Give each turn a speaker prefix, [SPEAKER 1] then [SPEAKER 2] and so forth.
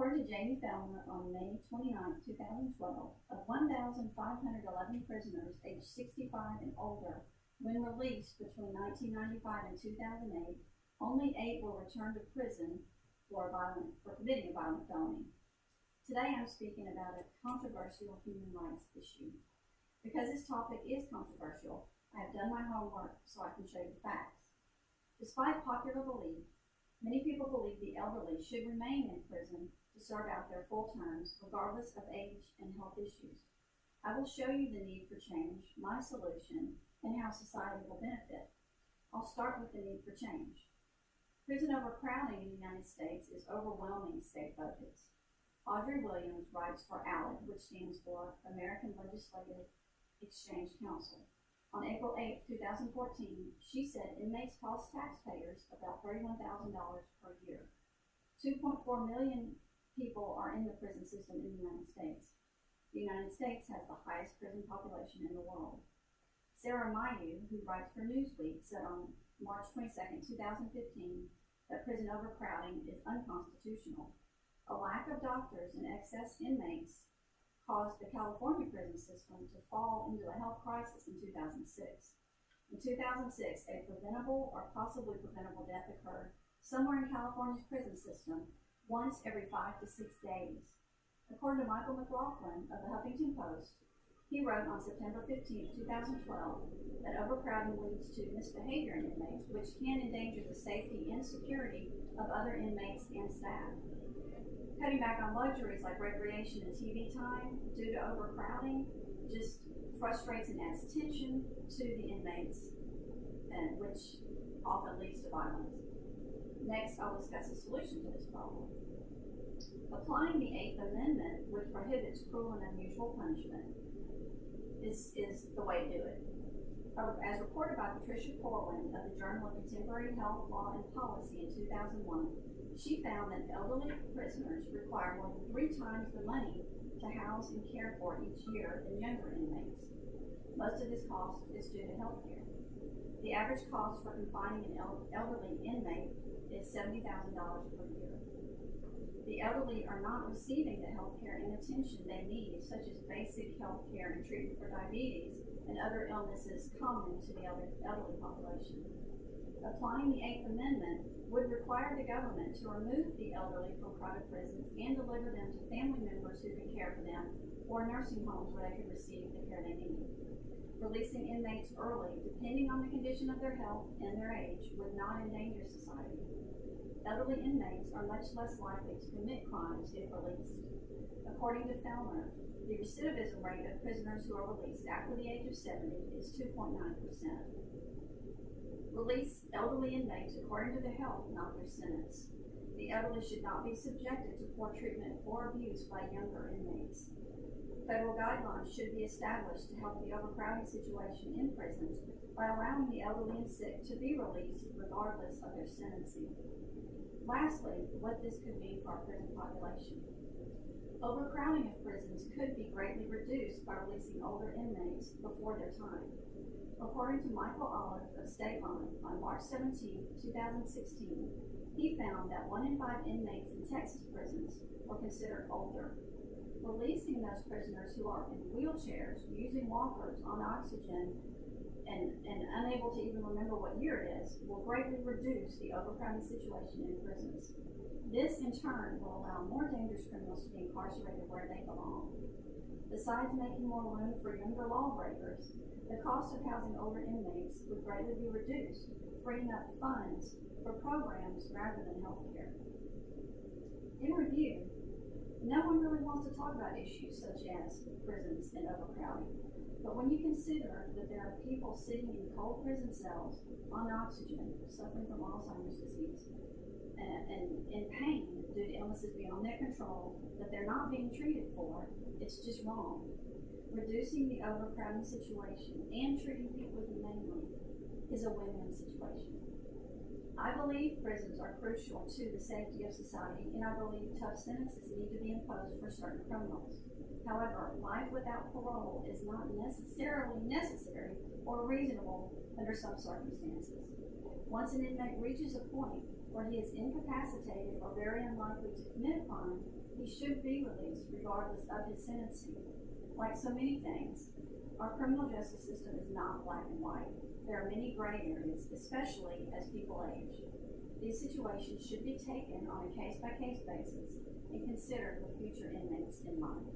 [SPEAKER 1] According to Jamie Fellner on May 29, 2012, of 1,511 prisoners aged 65 and older when released between 1995 and 2008, only 8 were returned to prison for committing a violent felony. Today I'm speaking about a controversial human rights issue. Because this topic is controversial, I have done my homework so I can show you the facts. Despite popular belief, many people believe the elderly should remain in prison to serve out their full terms, regardless of age and health issues. I will show you the need for change, my solution, and how society will benefit. I'll start with the need for change. Prison overcrowding in the United States is overwhelming state budgets. Audrey Williams writes for ALEC, which stands for American Legislative Exchange Council. On April 8, 2014, she said inmates cost taxpayers about $31,000 per year. 2.4 million people are in the prison system in the United States. The United States has the highest prison population in the world. Sarah Mayu, who writes for Newsweek, said on March 22, 2015, that prison overcrowding is unconstitutional. A lack of doctors and excess inmates caused the California prison system to fall into a health crisis in 2006. In 2006, a preventable or possibly preventable death occurred somewhere in California's prison system once every 5 to 6 days. According to Michael McLaughlin of the Huffington Post, he wrote on September 15, 2012, that overcrowding leads to misbehavior in inmates, which can endanger the safety and security of other inmates and staff. Cutting back on luxuries like recreation and TV time due to overcrowding just frustrates and adds tension to the inmates, and which often leads to violence. Next, I'll discuss a solution to this problem. Applying the 8th Amendment, which prohibits cruel and unusual punishment, is the way to do it. As reported by Patricia Corwin of the Journal of Contemporary Health, Law, and Policy in 2001, she found that elderly prisoners require more than 3 times the money to house and care for each year than younger inmates. Most of this cost is due to health care. The average cost for confining an elderly inmate is $70,000 per year. The elderly are not receiving the health care and attention they need, such as basic health care and treatment for diabetes and other illnesses common to the elderly population. Applying the 8th Amendment would require the government to remove the elderly from private prisons and deliver them to family members who can care for them or nursing homes where they can receive the care they need. Releasing inmates early, depending on the condition of their health and their age, would not endanger society. Elderly inmates are much less likely to commit crimes if released. According to Fellner, the recidivism rate of prisoners who are released after the age of 70 is 2.9%. Release elderly inmates according to their health, not their sentence. The elderly should not be subjected to poor treatment or abuse by younger inmates. Federal guidelines should be established to help the overcrowding situation in prisons by allowing the elderly and sick to be released regardless of their sentencing. Lastly, what this could mean for our prison population. Overcrowding of prisons could be greatly reduced by releasing older inmates before their time. According to Michael Olive of State Line on March 17, 2016, he found that 1 in 5 inmates in Texas prisons were considered older. Releasing those prisoners who are in wheelchairs, using walkers, on oxygen, and unable to even remember what year it is, will greatly reduce the overcrowding situation in prisons. This, in turn, will allow more dangerous criminals to be incarcerated where they belong. Besides making more room for younger lawbreakers, the cost of housing older inmates would greatly be reduced, freeing up funds for programs rather than health care. In review, no one really wants to talk about issues such as prisons and overcrowding. But when you consider that there are people sitting in cold prison cells on oxygen, suffering from Alzheimer's disease, and in pain due to illnesses beyond their control that they're not being treated for, it's just wrong. Reducing the overcrowding situation and treating people humanely is a win-win situation. I believe prisons are crucial to the safety of society, and I believe tough sentences need to be imposed for certain criminals. However, life without parole is not necessarily necessary or reasonable under some circumstances. Once an inmate reaches a point where he is incapacitated or very unlikely to commit a crime, he should be released regardless of his sentencing. Like so many things, our criminal justice system is not black and white. There are many gray areas, especially as people age. These situations should be taken on a case-by-case basis and considered with future inmates in mind.